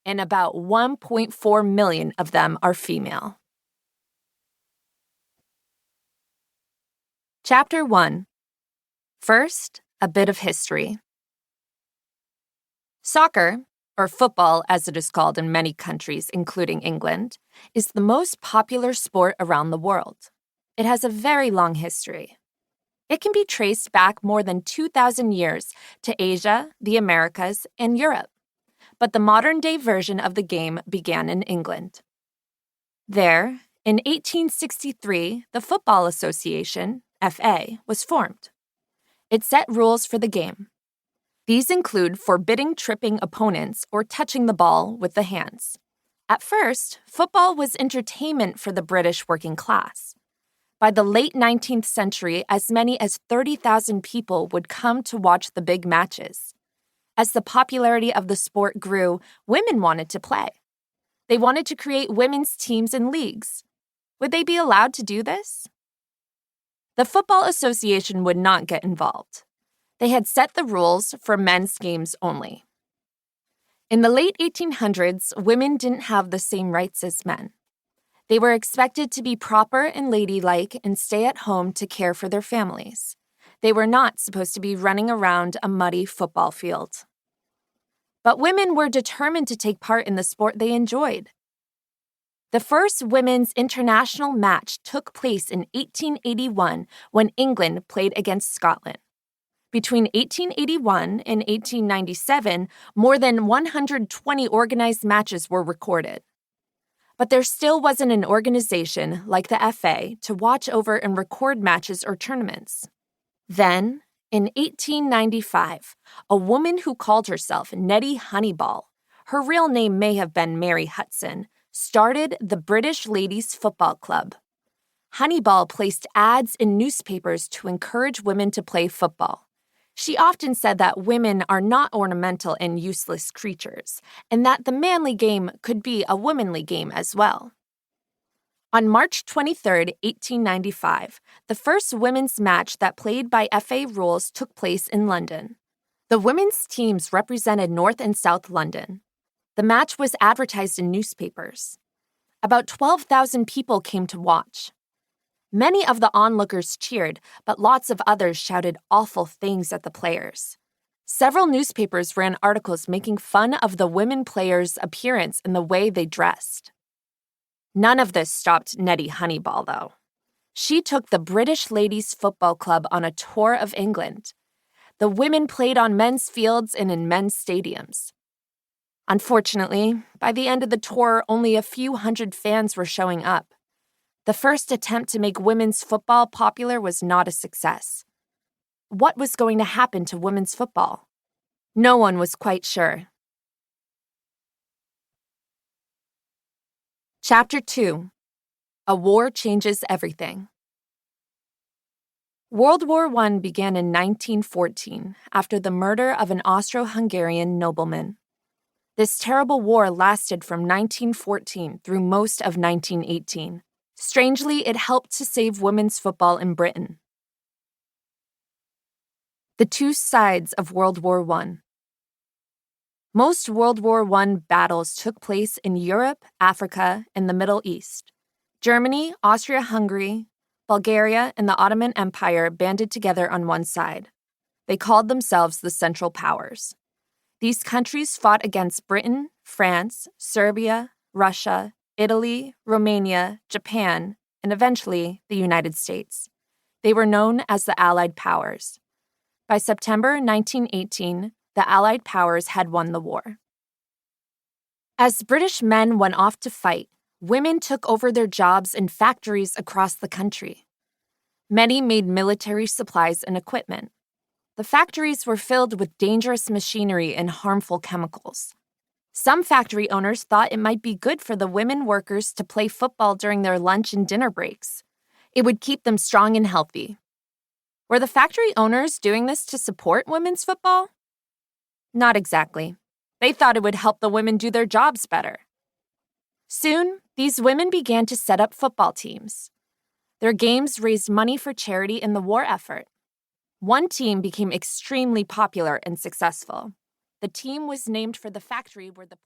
and about 1.4 million of them are female. Chapter 1. First, a bit of history. Soccer, or football as it is called in many countries, including England, is the most popular sport around the world. It has a very long history. It can be traced back more than 2,000 years to Asia, the Americas, and Europe. But the modern-day version of the game began in England. There, in 1863, the Football Association, FA, was formed. It set rules for the game. These include forbidding tripping opponents or touching the ball with the hands. At first, football was entertainment for the British working class. By the late 19th century, as many as 30,000 people would come to watch the big matches. As the popularity of the sport grew, women wanted to play. They wanted to create women's teams and leagues. Would they be allowed to do this? The Football Association would not get involved. They had set the rules for men's games only. In the late 1800s, women didn't have the same rights as men. They were expected to be proper and ladylike and stay at home to care for their families. They were not supposed to be running around a muddy football field. But women were determined to take part in the sport they enjoyed. The first women's international match took place in 1881 when England played against Scotland. Between 1881 and 1897, more than 120 organized matches were recorded. But there still wasn't an organization like the FA to watch over and record matches or tournaments. Then, in 1895, a woman who called herself Nettie Honeyball, her real name may have been Mary Hudson, started the British Ladies Football Club. Honeyball placed ads in newspapers to encourage women to play football. She often said that women are not ornamental and useless creatures, and that the manly game could be a womanly game as well. On March 23, 1895, the first women's match that played by FA rules took place in London. The women's teams represented North and South London. The match was advertised in newspapers. About 12,000 people came to watch. Many of the onlookers cheered, but lots of others shouted awful things at the players. Several newspapers ran articles making fun of the women players' appearance and the way they dressed. None of this stopped Nettie Honeyball, though. She took the British Ladies Football Club on a tour of England. The women played on men's fields and in men's stadiums. Unfortunately, by the end of the tour, only a few hundred fans were showing up. The first attempt to make women's football popular was not a success. What was going to happen to women's football? No one was quite sure. Chapter 2. A War Changes Everything. World War I began in 1914 after the murder of an Austro-Hungarian nobleman. This terrible war lasted from 1914 through most of 1918. Strangely, it helped to save women's football in Britain. The two sides of World War I. Most World War I battles took place in Europe, Africa, and the Middle East. Germany, Austria-Hungary, Bulgaria, and the Ottoman Empire banded together on one side. They called themselves the Central Powers. These countries fought against Britain, France, Serbia, Russia, Italy, Romania, Japan, and eventually the United States. They were known as the Allied Powers. By September 1918, the Allied Powers had won the war. As British men went off to fight, women took over their jobs in factories across the country. Many made military supplies and equipment. The factories were filled with dangerous machinery and harmful chemicals. Some factory owners thought it might be good for the women workers to play football during their lunch and dinner breaks. It would keep them strong and healthy. Were the factory owners doing this to support women's football? Not exactly. They thought it would help the women do their jobs better. Soon, these women began to set up football teams. Their games raised money for charity in the war effort. One team became extremely popular and successful. The team was named for the factory where the